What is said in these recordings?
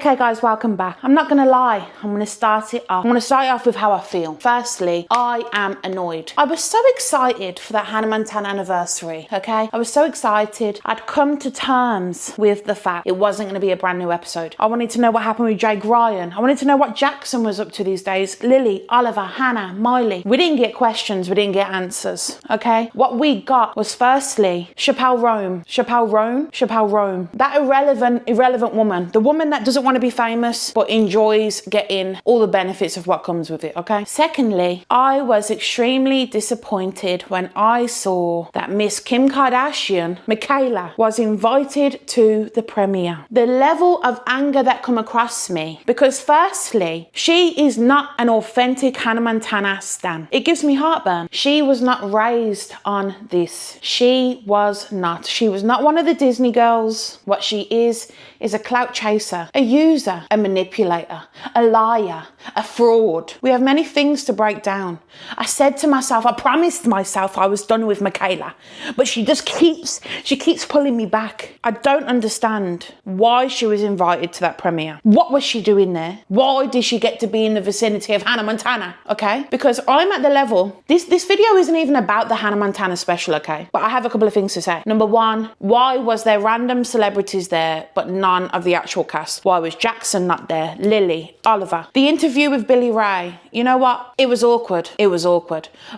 Okay guys, welcome back. I'm not gonna lie, I'm gonna start it off with how I feel. Firstly, I am annoyed. I was so excited for that Hannah Montana anniversary, okay? I was so excited. I'd come to terms with the fact it wasn't gonna be a brand new episode. I wanted to know what happened with Jake Ryan. I wanted to know what Jackson was up to these days. Lily, Oliver, Hannah, Miley. We didn't get questions, we didn't get answers, okay? What we got was firstly, Chappelle Rome. That irrelevant woman. The woman that doesn't want to be famous but enjoys getting all the benefits of what comes with it, okay? Secondly, I was extremely disappointed when I saw that Miss Kim Kardashian, Mikayla, was invited to the premiere. The level of anger that come across me, because firstly, she is not an authentic Hannah Montana stan. It gives me heartburn. She was not raised on this. She was not. She was not one of the Disney girls. What she is a clout chaser, a user, a manipulator, a liar, a fraud. We have many things to break down. I said to myself, I promised myself I was done with Mikayla, but she keeps pulling me back. I don't understand why she was invited to that premiere. What was she doing there? Why did she get to be in the vicinity of Hannah Montana? Okay, because I'm at the level, this video isn't even about the Hannah Montana special, okay? But I have a couple of things to say. Number one, why was there random celebrities there but none of the actual cast? Why was Jackson not there? Lily, Oliver. The interview with Billy Ray, you know what? It was awkward.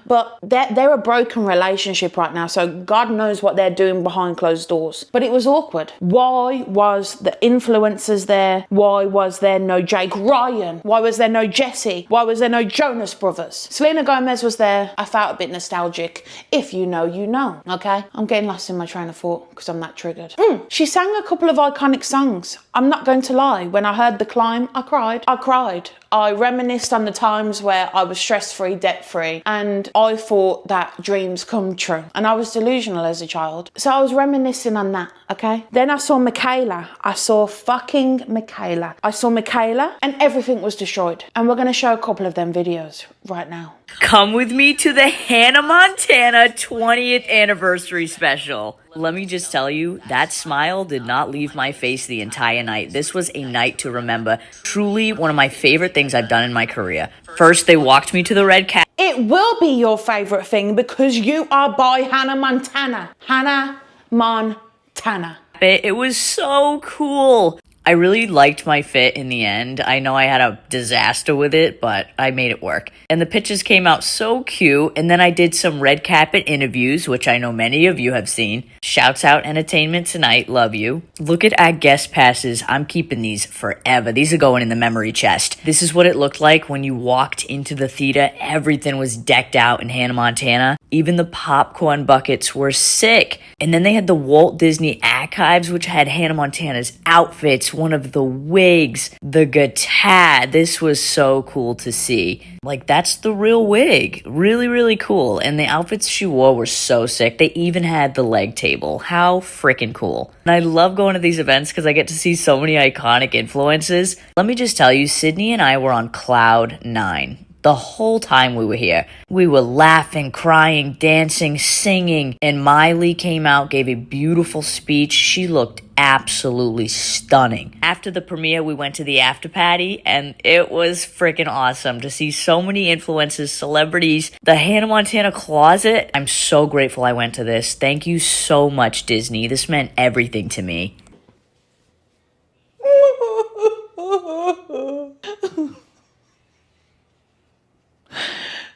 But they're a broken relationship right now, so God knows what they're doing behind closed doors. But it was awkward. Why was the influencers there? Why was there no Jake Ryan? Why was there no Jesse? Why was there no Jonas Brothers? Selena Gomez was there. I felt a bit nostalgic. If you know, you know, okay? I'm getting lost in my train of thought because I'm that triggered. She sang a couple of iconic songs. I'm not going to lie. When I heard The Climb, I cried. I reminisced on the times where I was stress-free, debt-free, and I thought that dreams come true. And I was delusional as a child. So I was reminiscing on that, okay? Then I saw Mikayla. I saw Mikayla and everything was destroyed. And we're gonna show a couple of them videos right now. Come with me to the Hannah Montana 20th anniversary special. Let me just tell you, that smile did not leave my face the entire night. This was a night to remember. Truly one of my favorite things I've done in my career. First, they walked me to the red carpet. It will be your favorite thing because you are by Hannah Montana. Hannah Montana. It was so cool. I really liked my fit in the end. I know I had a disaster with it, but I made it work. And the pictures came out so cute. And then I did some red carpet interviews, which I know many of you have seen. Shouts out Entertainment Tonight. Love you. Look at our guest passes. I'm keeping these forever. These are going in the memory chest. This is what it looked like when you walked into the theater. Everything was decked out in Hannah Montana. Even the popcorn buckets were sick. And then they had the Walt Disney Archives, which had Hannah Montana's outfits, one of the wigs, the guitar. This was so cool to see. Like, that's the real wig. Really, really cool. And the outfits she wore were so sick. They even had the leg table. How freaking cool. And I love going to these events because I get to see so many iconic influences. Let me just tell you, Sydney and I were on cloud 9. The whole time we were here. We were laughing, crying, dancing, singing, and Miley came out, gave a beautiful speech. She looked absolutely stunning. After the premiere, we went to the after party, and it was freaking awesome to see so many influencers, celebrities, the Hannah Montana closet. I'm so grateful I went to this. Thank you so much, Disney. This meant everything to me.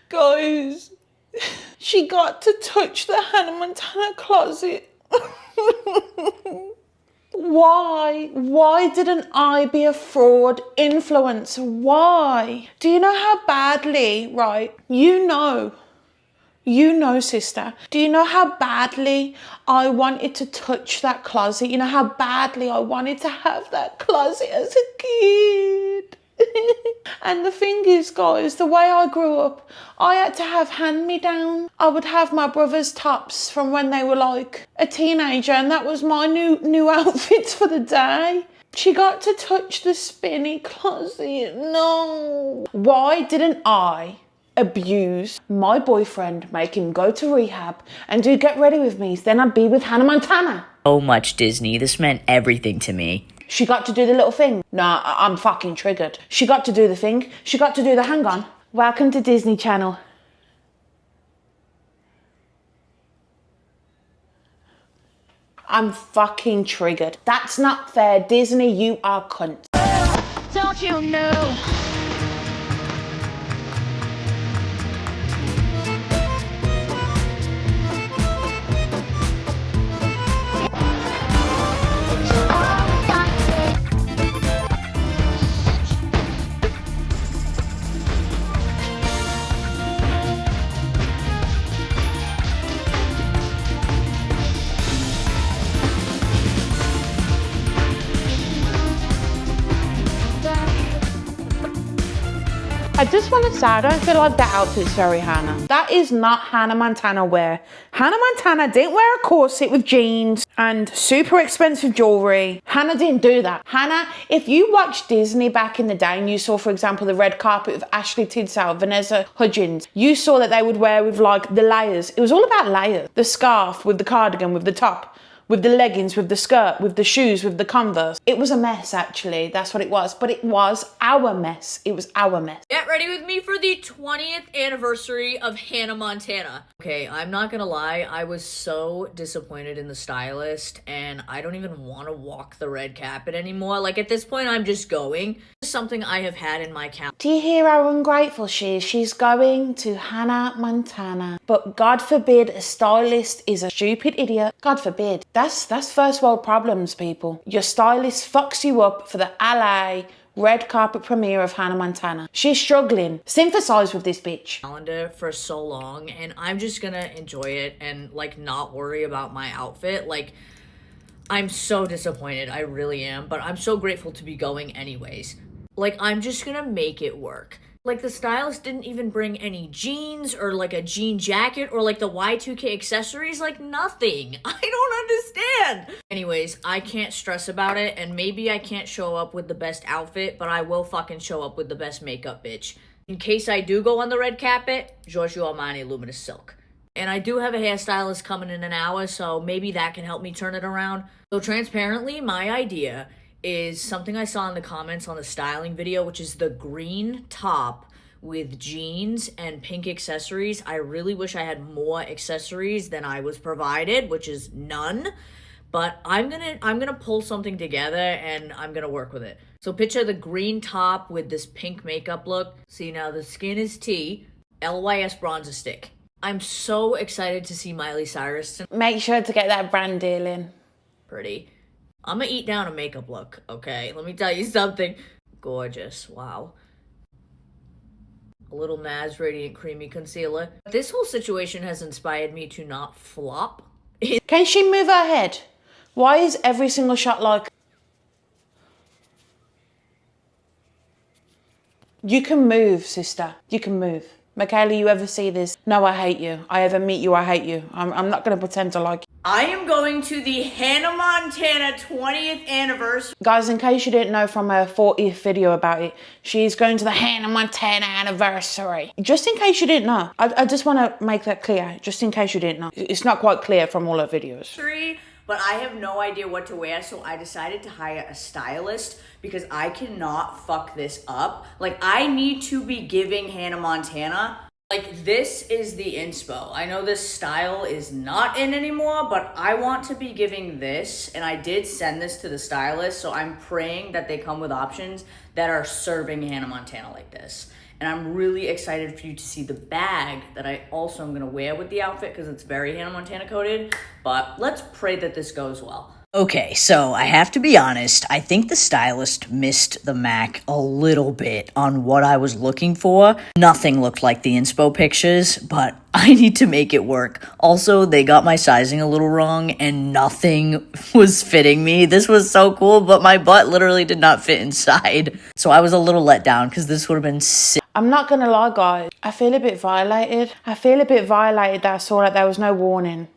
Guys, she got to touch the Hannah Montana closet. Why didn't I be a fraud influencer? Why? Do you know how badly, right? You know, sister. Do you know how badly I wanted to touch that closet? You know how badly I wanted to have that closet as a kid? And the thing is, guys, the way I grew up, I had to have hand-me-down. I would have my brother's tops from when they were like a teenager, and that was my new outfits for the day. She got to touch the spinny closet. No. Why didn't I abuse my boyfriend, make him go to rehab and do Get Ready With Me? Then I'd be with Hannah Montana. So much, Disney. This meant everything to me. She got to do the little thing. Nah, I'm fucking triggered. She got to do the thing. She got to do the hang on. Welcome to Disney Channel. I'm fucking triggered. That's not fair. Disney, you are cunt. Don't you know? I just want to say, I don't feel like that outfit's very Hannah. That is not Hannah Montana wear. Hannah Montana didn't wear a corset with jeans and super expensive jewelry. Hannah didn't do that. Hannah, if you watched Disney back in the day and you saw, for example, the red carpet with Ashley Tisdale, Vanessa Hudgens, you saw that they would wear with like the layers. It was all about layers. The scarf with the cardigan, with the top, with the leggings, with the skirt, with the shoes, with the Converse. It was a mess, actually. That's what it was. But it was our mess. It was our mess. Get ready with me for the 20th anniversary of Hannah Montana. Okay, I'm not gonna lie, I was so disappointed in the stylist, and I don't even want to walk the red carpet anymore. Like, at this point, I'm just going. It's something I have had in my calendar. Do you hear how ungrateful she is? She's going to Hannah Montana. But God forbid a stylist is a stupid idiot. God forbid. That's first world problems, people. Your stylist fucks you up for the LA red carpet premiere of Hannah Montana. She's struggling. Sympathize with this bitch. Calendar for so long, and I'm just gonna enjoy it and like not worry about my outfit. Like, I'm so disappointed, I really am, but I'm so grateful to be going anyways. Like, I'm just gonna make it work. Like, the stylist didn't even bring any jeans or like a jean jacket or like the Y2K accessories, like nothing. I don't understand. Anyways, I can't stress about it, and maybe I can't show up with the best outfit, but I will fucking show up with the best makeup, bitch. In case I do go on the red carpet, Giorgio Armani Luminous Silk. And I do have a hairstylist coming in an hour, so maybe that can help me turn it around. So transparently, my idea is something I saw in the comments on the styling video, which is the green top with jeans and pink accessories. I really wish I had more accessories than I was provided, which is none. But I'm gonna pull something together and I'm gonna work with it. So picture the green top with this pink makeup look. See, now the skin is tea, LYS bronzer stick. I'm so excited to see Miley Cyrus. Make sure to get that brand deal in. Pretty. I'm gonna eat down a makeup look, okay? Let me tell you something. Gorgeous, wow. A little Naz Radiant Creamy Concealer. This whole situation has inspired me to not flop. Can she move her head? Why is every single shot like... You can move, sister. You can move. Mikayla, you ever see this? No, I hate you. I ever meet you, I hate you. I'm not going to pretend to like you. I am going to the Hannah Montana 20th anniversary. Guys, in case you didn't know from her 40th video about it, she's going to the Hannah Montana anniversary. Just in case you didn't know. I just want to make that clear, just in case you didn't know. It's not quite clear from all her videos. But I have no idea what to wear, so I decided to hire a stylist because I cannot fuck this up. Like, I need to be giving Hannah Montana, like, this is the inspo. I know this style is not in anymore, but I want to be giving this, and I did send this to the stylist, so I'm praying that they come with options that are serving Hannah Montana like this. And I'm really excited for you to see the bag that I also am gonna wear with the outfit because it's very Hannah Montana coded, but let's pray that this goes well. Okay, so I have to be honest, I think the stylist missed the Mac a little bit on what I was looking for. Nothing looked like the inspo pictures, but I need to make it work. Also, they got my sizing a little wrong and nothing was fitting me. This was so cool, but my butt literally did not fit inside. So I was a little let down because this would have been sick. I'm not gonna lie, guys. I feel a bit violated. I feel a bit violated that I saw that there was no warning.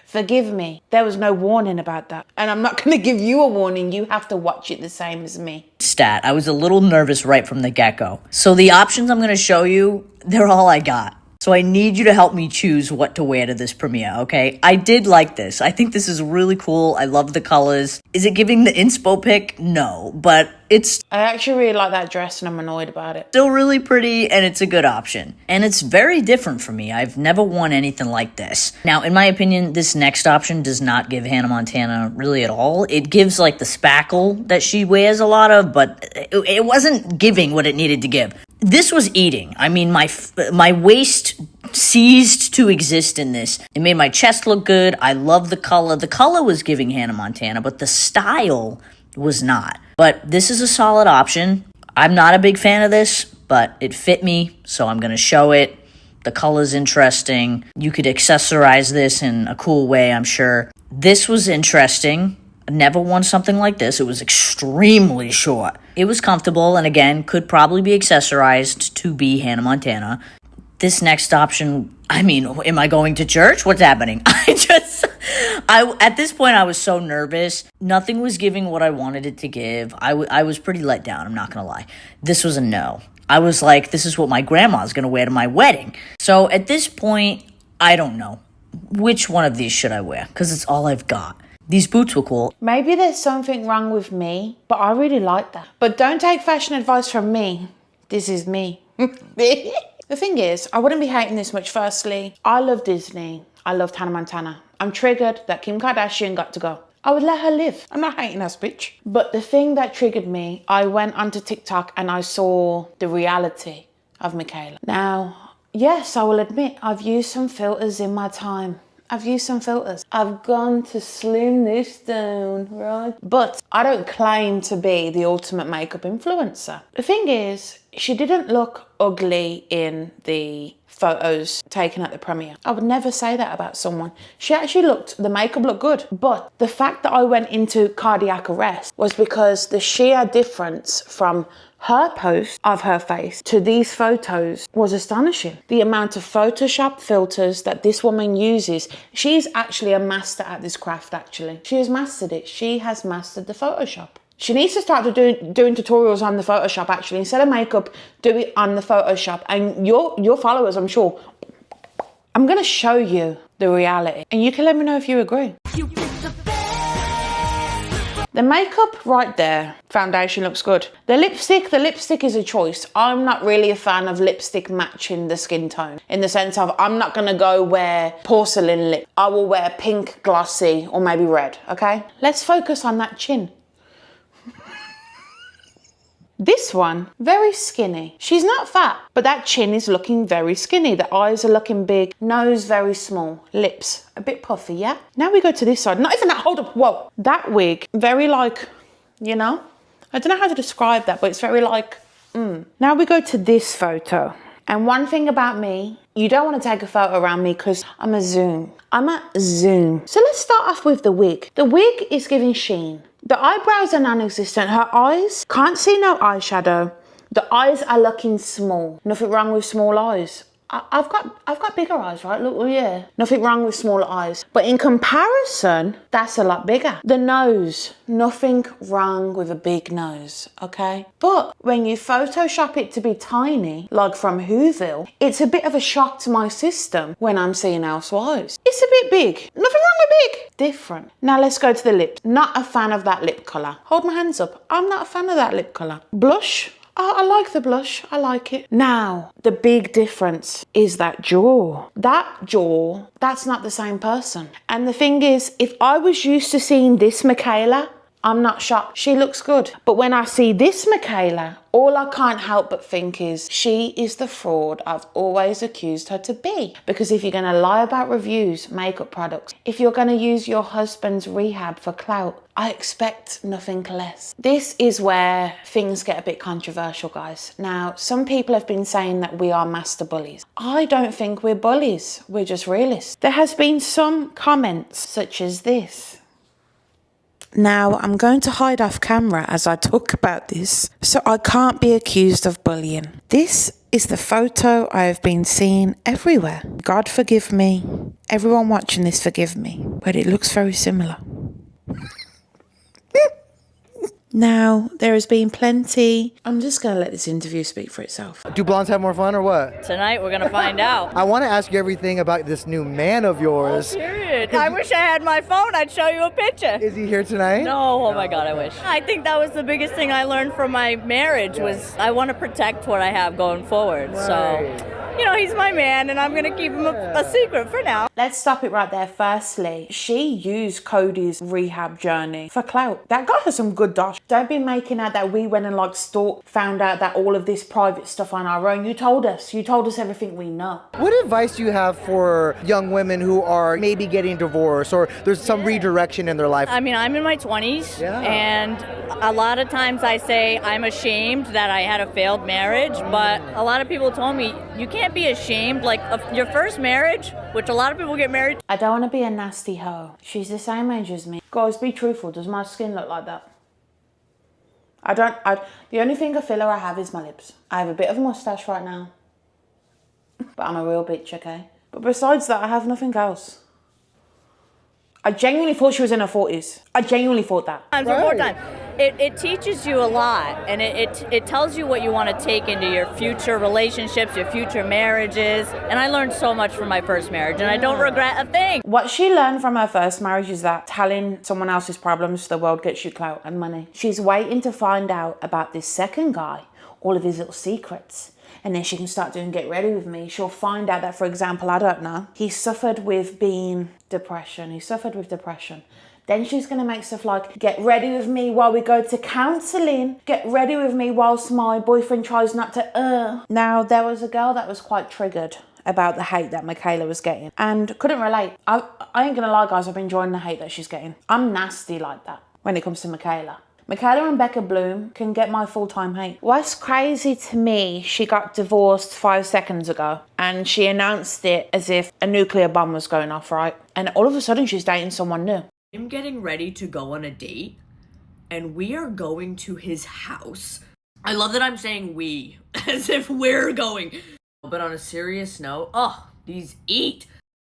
Forgive me. There was no warning about that. And I'm not gonna give you a warning. You have to watch it the same as me. Stat, I was a little nervous right from the get-go. So the options I'm gonna show you, they're all I got. So I need you to help me choose what to wear to this premiere, okay? I did like this. I think this is really cool. I love the colors. Is it giving the inspo pick? No, but it's I actually really like that dress and I'm annoyed about it. still really pretty and it's a good option. And it's very different for me. I've never worn anything like this. Now, in my opinion, this next option does not give Hannah Montana really at all. It gives like the spackle that she wears a lot of, but it wasn't giving what it needed to give. This was eating. I mean, my waist ceased to exist in this. It made my chest look good. I love the color. The color was giving Hannah Montana, but the style was not. But this is a solid option. I'm not a big fan of this, but it fit me, so I'm going to show it. The color's interesting. You could accessorize this in a cool way, I'm sure. This was interesting. I never worn something like this. It was extremely short. It was comfortable, and again, could probably be accessorized to be Hannah Montana. This next option, I mean, am I going to church? What's happening? At this point, I was so nervous. Nothing was giving what I wanted it to give. I was pretty let down, I'm not going to lie. This was a no. I was like, this is what my grandma's going to wear to my wedding. So at this point, I don't know. Which one of these should I wear? Because it's all I've got. These boots were cool. Maybe there's something wrong with me, but I really like that. But don't take fashion advice from me. This is me. The thing is, I wouldn't be hating this much. Firstly, I love Disney. I loved Hannah Montana. I'm triggered that Kim Kardashian got to go. I would let her live. I'm not hating that bitch. But the thing that triggered me, I went onto TikTok and I saw the reality of Mikayla. Now, yes, I will admit, I've used some filters in my time. I've used some filters. I've gone to slim this down, right? But I don't claim to be the ultimate makeup influencer. The thing is, she didn't look ugly in the photos taken at the premiere. I would never say that about someone. She actually the makeup looked good. But the fact that I went into cardiac arrest was because the sheer difference from her post of her face to these photos was astonishing. The amount of Photoshop filters that this woman uses, she's actually a master at this craft actually. She has mastered it. She has mastered the Photoshop. She needs to start doing tutorials on the Photoshop actually. Instead of makeup, do it on the Photoshop. And your followers, I'm sure, I'm going to show you the reality. And you can let me know if you agree. The makeup right there, foundation looks good. The lipstick is a choice. I'm not really a fan of lipstick matching the skin tone. In the sense of, I'm not gonna go wear porcelain lip. I will wear pink, glossy, or maybe red, okay? Let's focus on that chin. This one, very skinny. She's not fat, but that chin is looking very skinny. The eyes are looking big, nose very small, lips a bit puffy, yeah? Now we go to this side. Not even that, hold up, whoa. That wig, very like, you know? I don't know how to describe that, but it's very like, Now we go to this photo. And one thing about me, you don't want to take a photo around me because I'm a zoom. So let's start off with the wig. The wig is giving sheen. The eyebrows are non-existent. Her eyes, can't see no eyeshadow. The eyes are looking small. Nothing wrong with small eyes. I've got bigger eyes, right? Look, oh yeah. Nothing wrong with smaller eyes. But in comparison, that's a lot bigger. The nose, nothing wrong with a big nose, okay? But when you Photoshop it to be tiny, like from Whoville, it's a bit of a shock to my system when I'm seeing Housewives. It's a bit big. Nothing wrong with big. Different. Now let's go to the lips. Not a fan of that lip colour. Hold my hands up. I'm not a fan of that lip colour. Blush. Oh, I like the blush. I like it. Now, the big difference is that jaw. That jaw, that's not the same person. And the thing is, if I was used to seeing this Mikayla, I'm not shocked. She looks good. But when I see this Mikayla, all I can't help but think is she is the fraud I've always accused her to be. Because if you're going to lie about reviews, makeup products, if you're going to use your husband's rehab for clout, I expect nothing less. This is where things get a bit controversial, guys. Now, some people have been saying that we are master bullies. I don't think we're bullies. We're just realists. There has been some comments such as this. Now, I'm going to hide off camera as I talk about this, so I can't be accused of bullying. This is the photo I have been seeing everywhere. God forgive me. Everyone watching this, forgive me. But it looks very similar. Now, there has been plenty. I'm just going to let this interview speak for itself. Do blondes have more fun or what? Tonight we're gonna find out. I want to ask you everything about this new man of yours. Period. I wish I had my phone. I'd show you a picture. Is he here tonight? No, oh my God, I wish. I think that was the biggest thing I learned from my marriage was I want to protect what I have going forward. So, you know, he's my man and I'm going to keep him a secret for now. Let's stop it right there. Firstly, she used Cody's rehab journey for clout. That guy has some good dosh. Don't be making out that we went and like stalked, found out that all of this private stuff on our own. You told us everything we know. What advice do you have for young women who are maybe getting divorced or there's some redirection in their life? I mean, I'm in my 20s and a lot of times I say I'm ashamed that I had a failed marriage, but a lot of people told me you can't be ashamed. Like your first marriage, which a lot of people get married. I don't want to be a nasty hoe. She's the same age as me. Guys, be truthful. Does my skin look like that? The only finger filler I have is my lips. I have a bit of a mustache right now. But I'm a real bitch, okay? But besides that, I have nothing else. I genuinely thought she was in her 40s. I genuinely thought that. It teaches you a lot, and it tells you what you want to take into your future relationships, your future marriages. And I learned so much from my first marriage, and I don't regret a thing. What she learned from her first marriage is that telling someone else's problems to the world gets you clout and money. She's waiting to find out about this second guy, all of his little secrets. And then she can start doing Get Ready With Me. She'll find out that, for example, I don't know, he suffered with depression. Then she's going to make stuff like, get ready with me while we go to counselling. Get ready with me whilst my boyfriend tries not to, Now, there was a girl that was quite triggered about the hate that Mikayla was getting and couldn't relate. I ain't going to lie, guys, I've been enjoying the hate that she's getting. I'm nasty like that when it comes to Mikayla. Mikayla and Becca Bloom can get my full-time hate. What's crazy to me, she got divorced 5 seconds ago and she announced it as if a nuclear bomb was going off, right? And all of a sudden she's dating someone new. I'm getting ready to go on a date and we are going to his house. I love that I'm saying we, as if we're going. But on a serious note, these eat.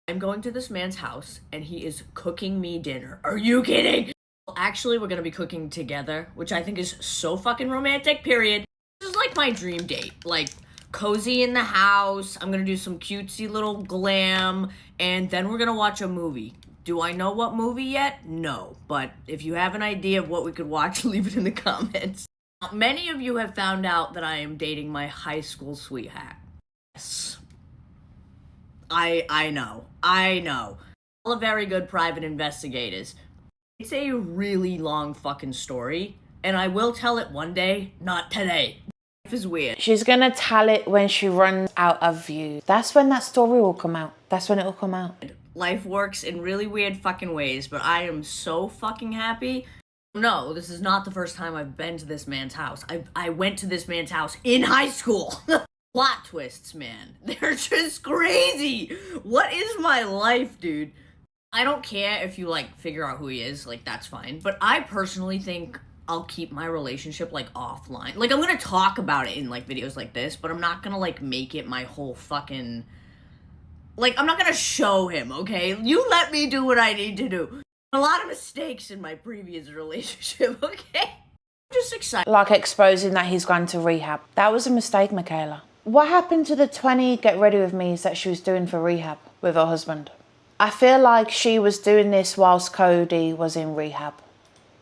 I'm going to this man's house and he is cooking me dinner. Are you kidding? Actually, we're gonna be cooking together, which I think is so fucking romantic, period. This is like my dream date. Like, cozy in the house, I'm gonna do some cutesy little glam, and then we're gonna watch a movie. Do I know what movie yet? No. But if you have an idea of what we could watch, leave it in the comments. Many of you have found out that I am dating my high school sweetheart. Yes. I know. All are very good private investigators. It's a really long fucking story, and I will tell it one day, not today. Life is weird. She's gonna tell it when she runs out of views. That's when that story will come out. That's when it will come out. Life works in really weird fucking ways, but I am so fucking happy. No, this is not the first time I've been to this man's house. I went to this man's house in high school. Plot twists, man. They're just crazy. What is my life, dude? I don't care if you, like, figure out who he is. Like, that's fine. But I personally think I'll keep my relationship, like, offline. Like, I'm gonna talk about it in, like, videos like this, but I'm not gonna, like, make it my whole fucking... Like, I'm not gonna show him, okay? You let me do what I need to do. A lot of mistakes in my previous relationship, okay? I'm just excited. Like exposing that he's gone to rehab. That was a mistake, Mikayla. What happened to the 20 Get Ready With Me's that she was doing for rehab with her husband? I feel like she was doing this whilst Cody was in rehab.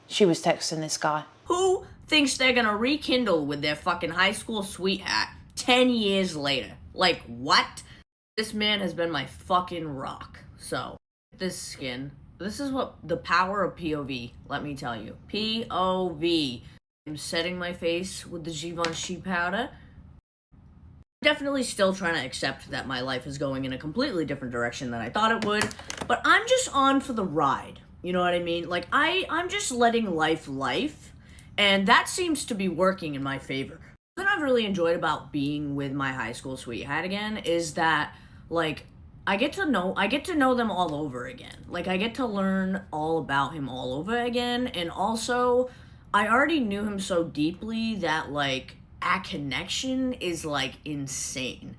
She was texting this guy. Who thinks they're gonna rekindle with their fucking high school sweetheart 10 years later? Like, what? This man has been my fucking rock. So, this skin, this is what the power of POV, let me tell you. POV. I'm setting my face with the Givenchy powder. Definitely still trying to accept that my life is going in a completely different direction than I thought it would, but I'm just on for the ride. You know what I mean? Like, I'm just letting life, and that seems to be working in my favor. What I've really enjoyed about being with my high school sweetheart again is that, like, I get to know them all over again. Like, I get to learn all about him all over again, and also, I already knew him so deeply that, like, our connection is, like, insane.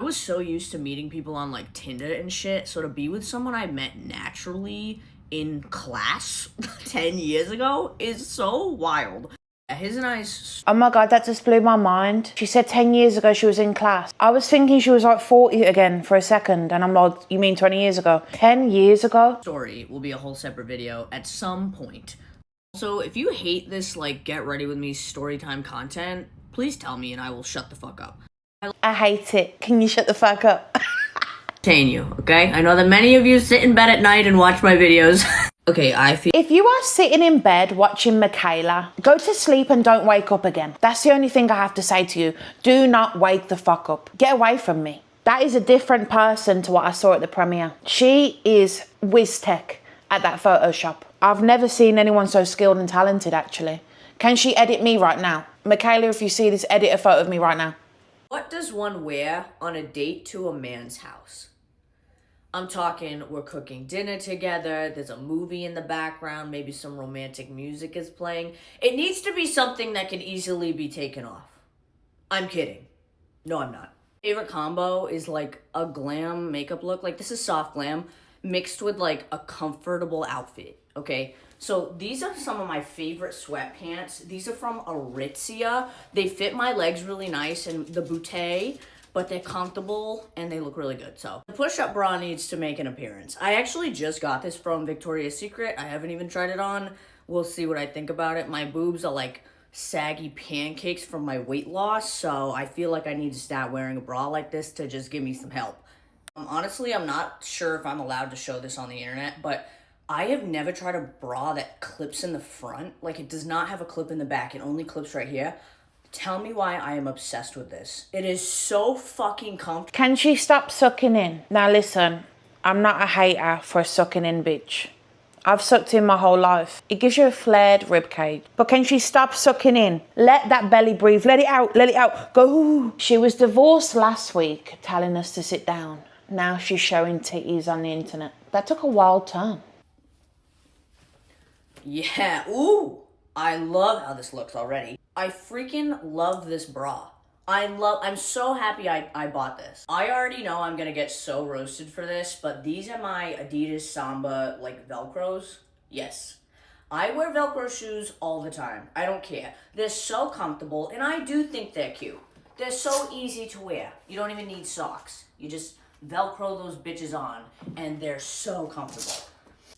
I was so used to meeting people on, like, Tinder and shit, so to be with someone I met naturally in class 10 years ago is so wild. His and I's. Oh my God, that just blew my mind. She said 10 years ago she was in class. I was thinking she was like 40 again for a second. And I'm like, you mean 20 years ago? 10 years ago? Story will be a whole separate video at some point. Also, if you hate this, like, get ready with me storytime content, please tell me and I will shut the fuck up. I hate it. Can you shut the fuck up? Entertain you, okay? I know that many of you sit in bed at night and watch my videos. Okay, I feel. If you are sitting in bed watching Mikayla, go to sleep and don't wake up again. That's the only thing I have to say to you. Do not wake the fuck up. Get away from me. That is a different person to what I saw at the premiere. She is whiz tech at that Photoshop. I've never seen anyone so skilled and talented, actually. Can she edit me right now? Mikayla, if you see this, edit a photo of me right now. What does one wear on a date to a man's house? I'm talking, we're cooking dinner together, there's a movie in the background, maybe some romantic music is playing. It needs to be something that can easily be taken off. I'm kidding. No, I'm not. Favorite combo is like a glam makeup look. Like, this is soft glam mixed with like a comfortable outfit, okay? So these are some of my favorite sweatpants. These are from Aritzia. They fit my legs really nice and the bootay, but they're comfortable and they look really good. So the push-up bra needs to make an appearance. I actually just got this from Victoria's Secret. I haven't even tried it on. We'll see what I think about it. My boobs are like saggy pancakes from my weight loss, so I feel like I need to start wearing a bra like this to just give me some help. Honestly, I'm not sure if I'm allowed to show this on the internet, but I have never tried a bra that clips in the front. Like, it does not have a clip in the back. It only clips right here. Tell me why I am obsessed with this. It is so fucking comfortable. Can she stop sucking in? Now listen, I'm not a hater for a sucking in bitch. I've sucked in my whole life. It gives you a flared ribcage. But can she stop sucking in? Let that belly breathe. Let it out. Let it out. Go. She was divorced last week, telling us to sit down. Now she's showing titties on the internet. That took a wild turn. Yeah, ooh. I love how this looks already. I freaking love this bra. I'm so happy I bought this. I already know I'm gonna get so roasted for this, but these are my Adidas Samba, like, Velcros. Yes. I wear Velcro shoes all the time. I don't care. They're so comfortable, and I do think they're cute. They're so easy to wear. You don't even need socks. You just Velcro those bitches on, and they're so comfortable.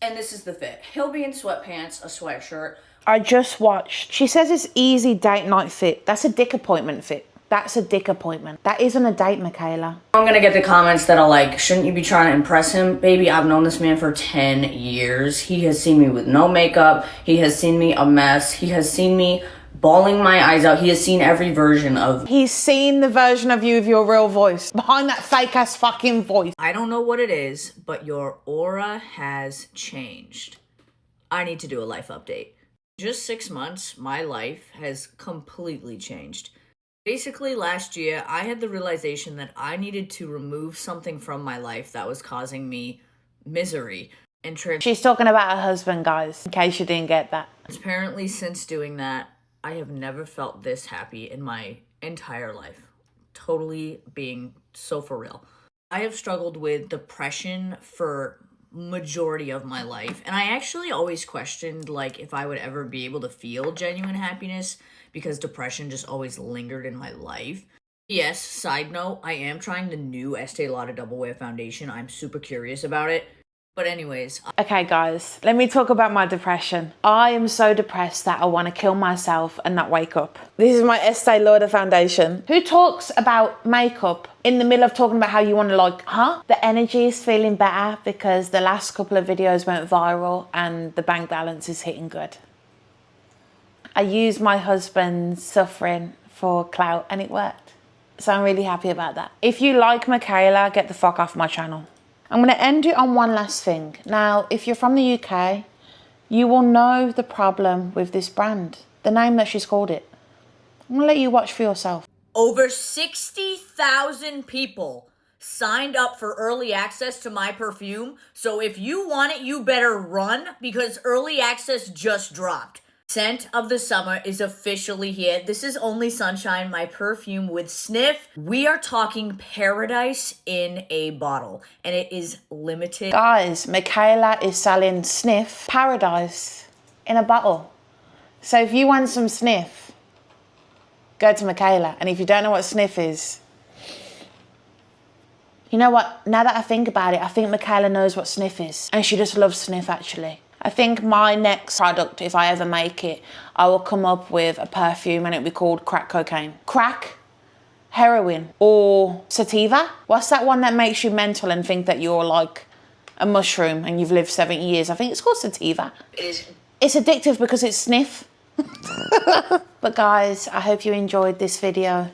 And this is the fit. He'll be in sweatpants, a sweatshirt. I just watched. She says it's easy date night fit. That's a dick appointment fit. That's a dick appointment. That isn't a date, Mikayla. I'm gonna get the comments that are like, shouldn't you be trying to impress him? Baby, I've known this man for 10 years. He has seen me with no makeup. He has seen me a mess. He has seen me bawling my eyes out. He has seen every version of. He's seen the version of you with your real voice. Behind that fake ass fucking voice. I don't know what it is, but your aura has changed. I need to do a life update. Just 6 months, my life has completely changed. Basically, last year, I had the realization that I needed to remove something from my life that was causing me misery. And she's talking about her husband, guys, in case you didn't get that. Apparently, since doing that, I have never felt this happy in my entire life. Totally being so for real. I have struggled with depression for majority of my life, and I actually always questioned like if I would ever be able to feel genuine happiness because depression just always lingered in my life. Yes, side note, I am trying the new Estee Lauder Double Wear Foundation. I'm super curious about it. But anyways. Okay, guys, let me talk about my depression. I am so depressed that I want to kill myself and not wake up. This is my Estee Lauder Foundation. Who talks about makeup in the middle of talking about how you want to like, huh? The energy is feeling better because the last couple of videos went viral and the bank balance is hitting good. I used my husband's suffering for clout and it worked. So I'm really happy about that. If you like Mikayla, get the fuck off my channel. I'm going to end it on one last thing. Now, if you're from the UK, you will know the problem with this brand, the name that she's called it. I'm going to let you watch for yourself. Over 60,000 people signed up for early access to my perfume. So if you want it, you better run because early access just dropped. Scent of the summer is officially here. This is Only Sunshine, my perfume with sniff. We are talking paradise in a bottle, and it is limited. Guys, Mikayla is selling sniff paradise in a bottle. So if you want some sniff, go to Mikayla. And if you don't know what sniff is, you know what? Now that I think about it, I think Mikayla knows what sniff is. And she just loves sniff, actually. I think my next product, if I ever make it, I will come up with a perfume and it'll be called crack cocaine. Crack, heroin, or sativa. What's that one that makes you mental and think that you're like a mushroom and you've lived 70 years? I think it's called sativa. It is. It's addictive because it's sniff. But guys, I hope you enjoyed this video.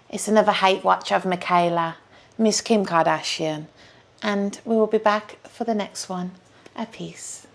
It's another hate watch of Mikayla, Miss Kim Kardashian, and we will be back for the next one. A peace.